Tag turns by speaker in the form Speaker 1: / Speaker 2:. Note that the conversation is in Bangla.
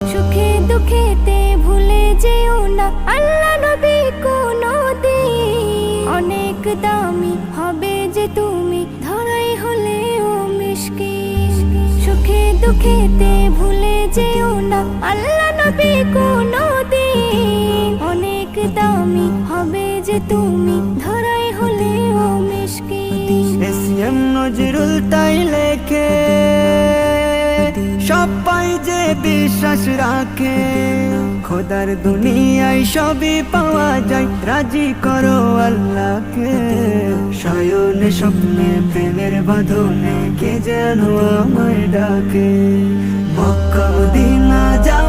Speaker 1: সুখে দুঃখেতে ভুলে যেও না আল্লাহ নবী কোনদিন। অনেক দামি হবে যে তুমি ধরাই হলেও মিশকিন। সুখে দুঃখেতে ভুলে যেও না আল্লাহ নবী কোনদিন। অনেক দামি হবে যে তুমি ধরাই হলেও মিশকিন।
Speaker 2: এসএম নজরুল তাই লেখে সবাই যে বিশ্বাস রাখে খোদার দুনিয়ায় সবই পাওয়া যায় রাজি করো আল্লাহকে। শয়নে স্বপ্নে প্রেমের বাঁধনে কে যেন আমায় ডাকে। মক্কা মদিনা যাও